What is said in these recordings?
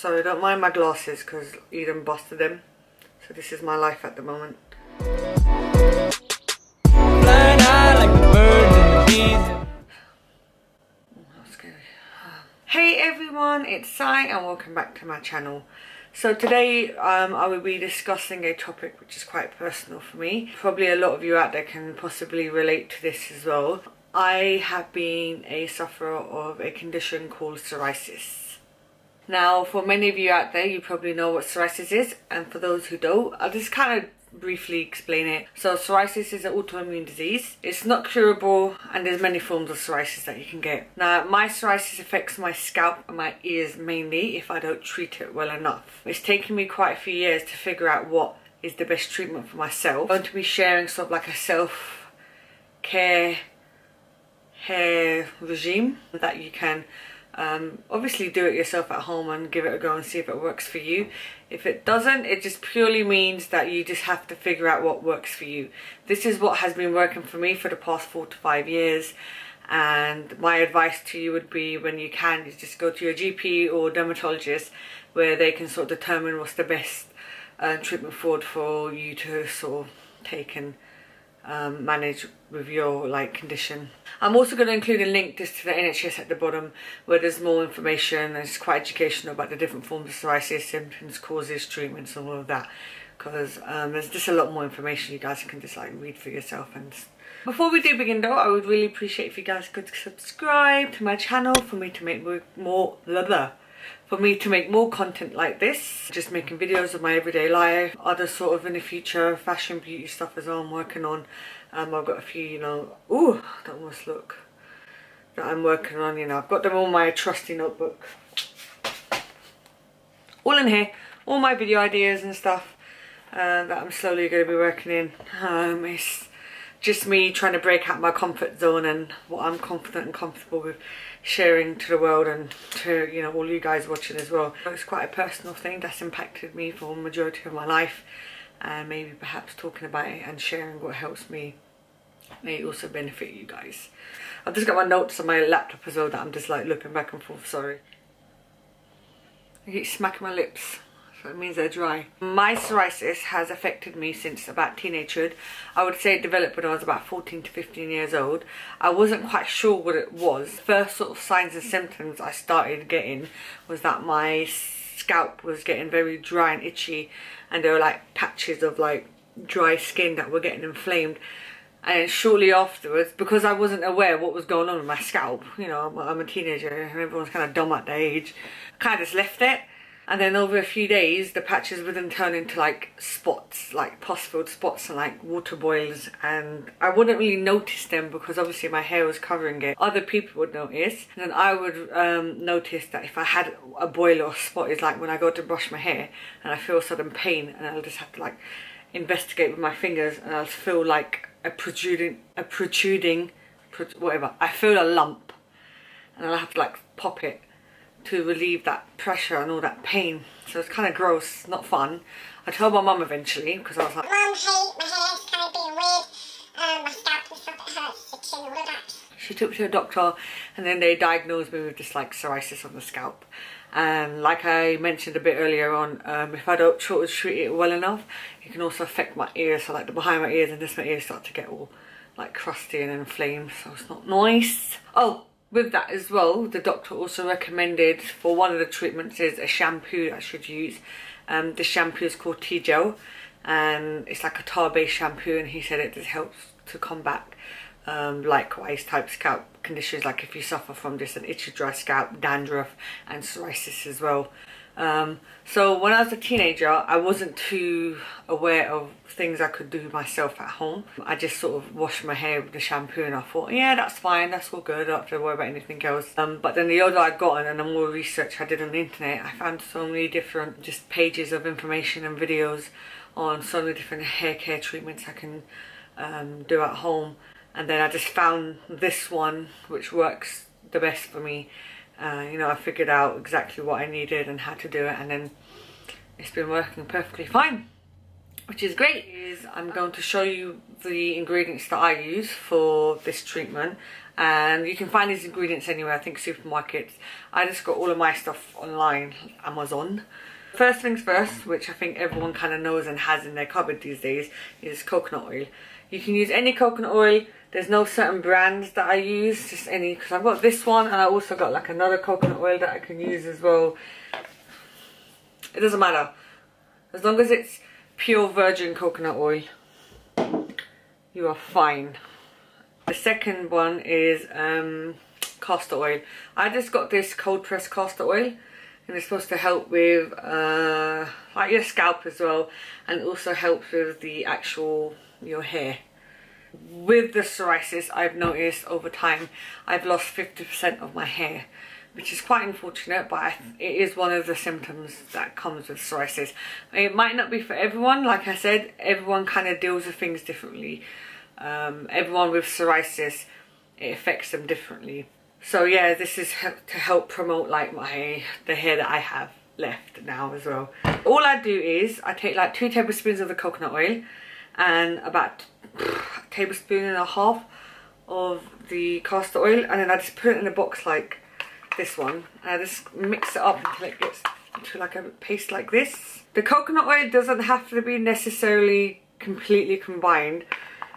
Sorry, don't mind my glasses because Eden busted them. So this is my life at the moment. Hey everyone, it's Sai and welcome back to my channel. So today I will be discussing a topic which is quite personal for me. Probably a lot of you out there can possibly relate to this as well. I have been a sufferer of a condition called psoriasis. Now, for many of you out there, you probably know what psoriasis is, and for those who don't, I'll just kind of briefly explain it. So psoriasis is an autoimmune disease. It's not curable, and there's many forms of psoriasis that you can get. Now, my psoriasis affects my scalp and my ears mainly if I don't treat it well enough. It's taken me quite a few years to figure out what is the best treatment for myself. I'm going to be sharing sort of like a self-care hair regime that you can obviously do it yourself at home and give it a go and see if it works for you. If it doesn't, it just purely means that you just have to figure out what works for you. This is what has been working for me for the past 4 to 5 years, and my advice to you would be, when you can, is just go to your GP or dermatologist where they can sort of determine what's the best treatment forward for you to sort of take and manage with your condition. I'm also going to include a link just to the NHS at the bottom where there's more information and it's quite educational about the different forms of psoriasis, symptoms, causes, treatments and all of that, because there's just a lot more information you guys can just read for yourself. And before we do begin though, I would really appreciate if you guys could subscribe to my channel for me to make more content like this, just making videos of my everyday life, other sort of in the future fashion beauty stuff as well I'm working on. I've got a few, ooh, that almost look, that I'm working on, I've got them all in my trusty notebook, all in here, all my video ideas and stuff that I'm slowly going to be working in. It's just me trying to break out my comfort zone and what I'm confident and comfortable with sharing to the world and to all you guys watching as well. It's quite a personal thing that's impacted me for the majority of my life, and maybe perhaps talking about it and sharing what helps me may also benefit you guys. I've just got my notes on my laptop as well that I'm just looking back and forth. Sorry, I keep smacking my lips, so it means they're dry. My psoriasis has affected me since about teenagehood. I would say it developed when I was about 14 to 15 years old. I wasn't quite sure what it was. First sort of signs and symptoms I started getting was that my scalp was getting very dry and itchy, and there were patches of dry skin that were getting inflamed. And shortly afterwards, because I wasn't aware what was going on with my scalp, I'm a teenager and everyone's kind of dumb at that age, I kind of just left it. And then over a few days, the patches would then turn into spots, pus-filled spots and water boils. And I wouldn't really notice them because obviously my hair was covering it. Other people would notice. And then I would notice that if I had a boil or a spot, it's like when I go to brush my hair and I feel sudden pain, and I'll just have to investigate with my fingers, and I'll feel a protruding, whatever. I feel a lump and I'll have to pop it to relieve that pressure and all that pain. So it's kind of gross, not fun. I told my mum eventually because I was like, Mum, hey, my hair's kind of being weird, my scalp and stuff, it hurts, itching, all of that. She took me to a doctor and then they diagnosed me with this psoriasis on the scalp. And like I mentioned a bit earlier on, if I don't treat it well enough, it can also affect my ears. So the behind my ears and just my ears start to get all crusty and inflamed, so it's not nice. Oh, with that as well, the doctor also recommended for one of the treatments is a shampoo I should use. The shampoo is called T-Gel, and it's a tar-based shampoo, and he said it just helps to combat likewise type scalp conditions, if you suffer from just an itchy dry scalp, dandruff and psoriasis as well. So when I was a teenager, I wasn't too aware of things I could do myself at home. I just sort of washed my hair with the shampoo and I thought, yeah, that's fine, that's all good, I don't have to worry about anything else. But then the older I'd gotten and the more research I did on the internet, I found so many different just pages of information and videos on so many different hair care treatments I can do at home. And then I just found this one which works the best for me. I figured out exactly what I needed and how to do it, and then it's been working perfectly fine, which is great. I'm going to show you the ingredients that I use for this treatment, and you can find these ingredients anywhere, I think supermarkets. I just got all of my stuff online, Amazon. First things first, which I think everyone kind of knows and has in their cupboard these days, is coconut oil. You can use any coconut oil. There's no certain brands that I use, just any, because I've got this one and I also got like another coconut oil that I can use as well. It doesn't matter. As long as it's pure virgin coconut oil, you are fine. The second one is castor oil. I just got this cold pressed castor oil, and it's supposed to help with like your scalp as well, and it also helps with the actual your hair. With the psoriasis, I've noticed over time I've lost 50% of my hair, which is quite unfortunate, but it is one of the symptoms that comes with psoriasis. It might not be for everyone, like I said, everyone kind of deals with things differently. Everyone with psoriasis, it affects them differently. So yeah, this is to help promote like the hair that I have left now as well. All I do is I take like 2 tablespoons of the coconut oil and about a tablespoon and a half of the castor oil, and then I just put it in a box like this one, and I just mix it up until it gets into like a paste like this. The coconut oil doesn't have to be necessarily completely combined.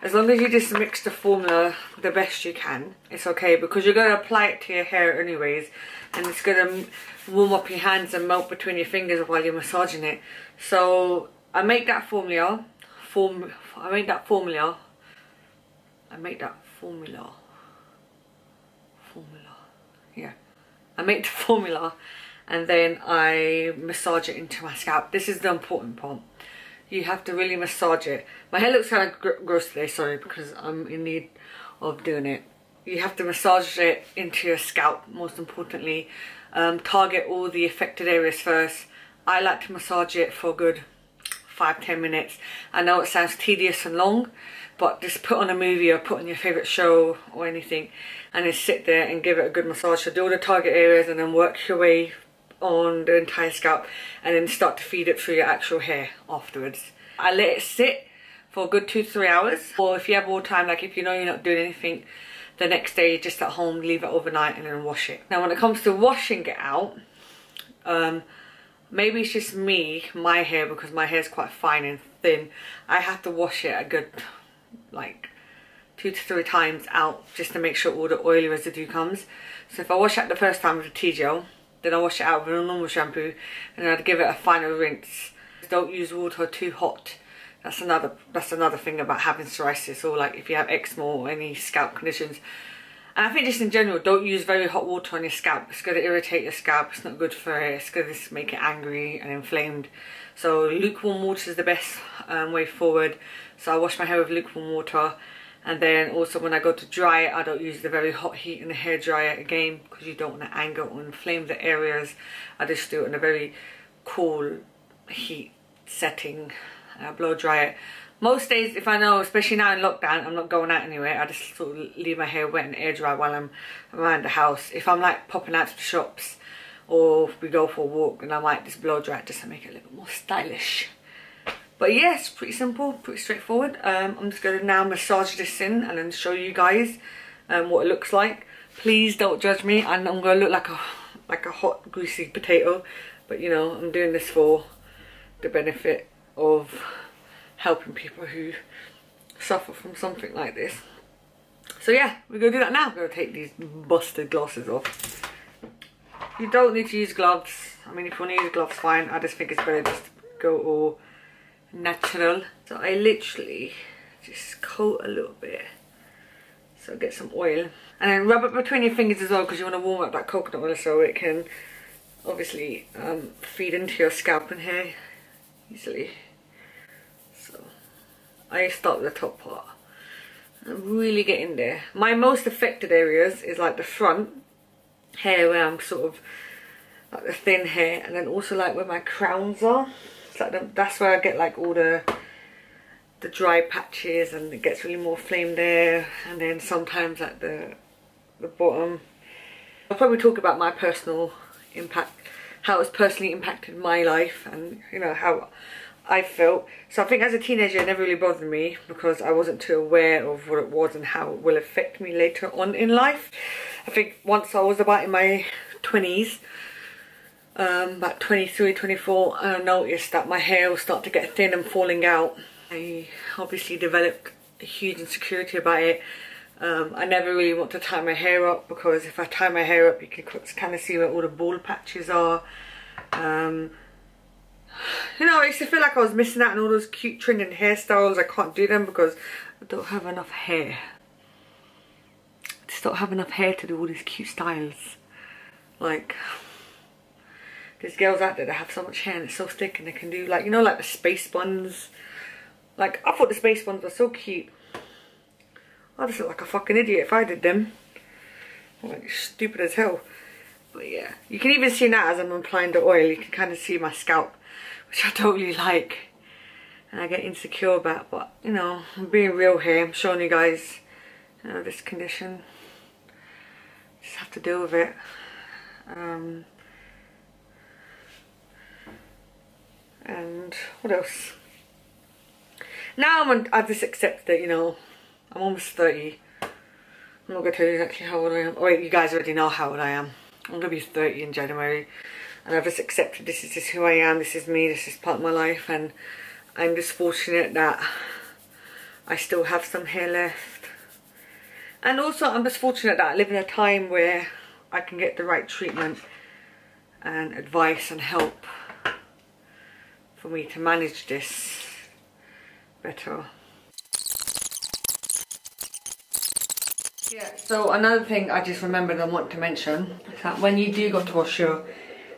As long as you just mix the formula the best you can, it's okay, because you're going to apply it to your hair anyways, and it's going to warm up your hands and melt between your fingers while you're massaging it. So I make that formula. I make that formula, and then I massage it into my scalp. This is the important part. You have to really massage it. My hair looks kind of gross today, sorry, because I'm in need of doing it. You have to massage it into your scalp, most importantly. Target all the affected areas first. I like to massage it for a good 5-10 minutes. I know it sounds tedious and long, but just put on a movie or put on your favourite show or anything and then sit there and give it a good massage. So do all the target areas and then work your way on the entire scalp, and then start to feed it through your actual hair afterwards. I let it sit for a good 2 to 3 hours, or if you have more time, like if you know you're not doing anything the next day, just at home, leave it overnight and then wash it. Now when it comes to washing it out, maybe it's just me, my hair, because my hair is quite fine and thin, I have to wash it a good like 2 to 3 times out just to make sure all the oily residue comes. So if I wash it the first time with a tea gel, then I wash it out with a normal shampoo, and then I'd give it a final rinse. Don't use water too hot. That's another thing about having psoriasis, or like if you have eczema or any scalp conditions. And I think just in general, don't use very hot water on your scalp. It's going to irritate your scalp. It's not good for it. It's going to make it angry and inflamed. So lukewarm water is the best way forward. So I wash my hair with lukewarm water. And then also when I go to dry it, I don't use the very hot heat in the hair dryer again, because you don't want to anger or inflame the areas. I just do it in a very cool heat setting. I blow dry it. Most days, if I know, especially now in lockdown, I'm not going out anywhere, I just sort of leave my hair wet and air dry while I'm around the house. If I'm like popping out to the shops or we go for a walk, then I might just blow dry it just to make it a little bit more stylish. But yes, pretty simple, pretty straightforward. I'm just going to now massage this in and then show you guys what it looks like. Please don't judge me, and I'm going to look like a hot, greasy potato. But you know, I'm doing this for the benefit of helping people who suffer from something like this. So yeah, we're going to do that now. I'm going to take these busted glasses off. You don't need to use gloves. I mean, if you want to use gloves, fine. I just think it's better just to go all natural. So I literally just coat a little bit, so get some oil, and then rub it between your fingers as well, because you want to warm up that coconut oil so it can obviously feed into your scalp and hair easily. So I start with the top part and really get in there. My most affected areas is like the front hair, where I'm sort of like the thin hair, and then also like where my crowns are. Like that's where I get like all the dry patches, and it gets really more flame there. And then sometimes like the bottom. I'll probably talk about my personal impact, how it's personally impacted my life, and you know how I felt. So I think as a teenager it never really bothered me because I wasn't too aware of what it was and how it will affect me later on in life. I think once I was about in my 20s, about 23, 24, I noticed that my hair will start to get thin and falling out. I obviously developed a huge insecurity about it. I never really want to tie my hair up because if I tie my hair up you can kind of see where all the bald patches are. You know, I used to feel like I was missing out on all those cute trending hairstyles. I can't do them because I don't have enough hair. I just don't have enough hair to do all these cute styles. Like, there's girls out there that have so much hair and it's so thick and they can do like, you know, like the space buns. Like, I thought the space buns were so cute. I just look like a fucking idiot if I did them. I'm like stupid as hell. But yeah, you can even see now as I'm applying the oil, you can kind of see my scalp, which I don't really like and I get insecure about. But you know, I'm being real here. I'm showing you guys, you know, this condition. Just have to deal with it. And what else? Now I've just accepted that, you know, I'm almost 30. I'm not going to tell you exactly how old I am. Oh wait, you guys already know how old I am. I'm going to be 30 in January. And I've just accepted this is just who I am, this is me, this is part of my life. And I'm just fortunate that I still have some hair left. And also I'm just fortunate that I live in a time where I can get the right treatment and advice and help for me to manage this better. Yeah, so another thing I just remembered I want to mention is that when you do go to wash your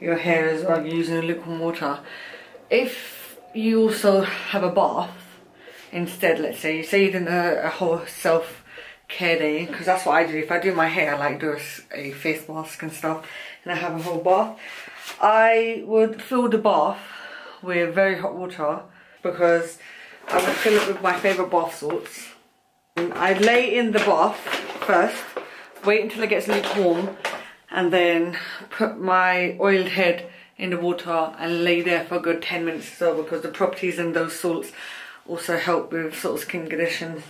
hair as well, you're using lukewarm water, if you also have a bath instead, let's say you're doing a whole self-care day, because that's what I do. If I do my hair, I like do a face mask and stuff, and I have a whole bath, I would fill the bath with very hot water, because I would fill it with my favourite bath salts. I'd lay in the bath first, wait until it gets lukewarm, and then put my oiled head in the water and lay there for a good 10 minutes or so, because the properties in those salts also help with sort of skin conditions.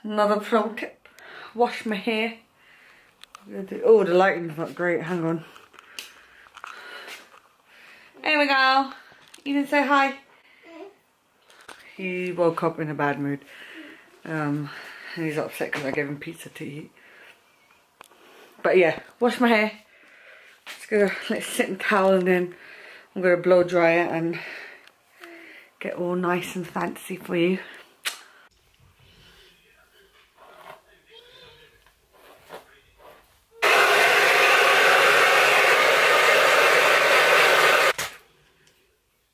Another pro tip, wash my hair. Oh, the lighting's not great, hang on. There we go. You didn't say hi. He woke up in a bad mood. And he's upset because I gave him pizza to eat. But yeah, wash my hair. Just gonna let it sit in towel, and then I'm gonna blow dry it and get all nice and fancy for you.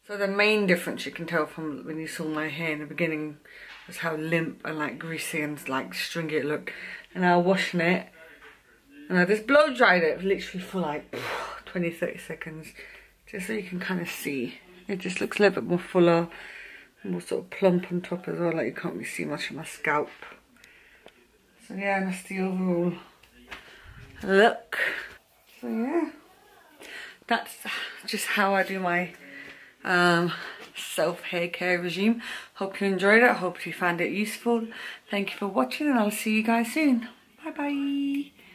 So the main difference you can tell from when you saw my hair in the beginning was how limp and like greasy and like stringy it looked. And now washing it, and I just blow dried it literally for like 20-30 seconds, just so you can kind of see. It just looks a little bit more fuller, more sort of plump on top as well, like you can't really see much of my scalp. So yeah, that's the overall look. So yeah, that's just how I do my self-hair care regime. Hope you enjoyed it. Hope you found it useful. Thank you for watching, and I'll see you guys soon. Bye bye.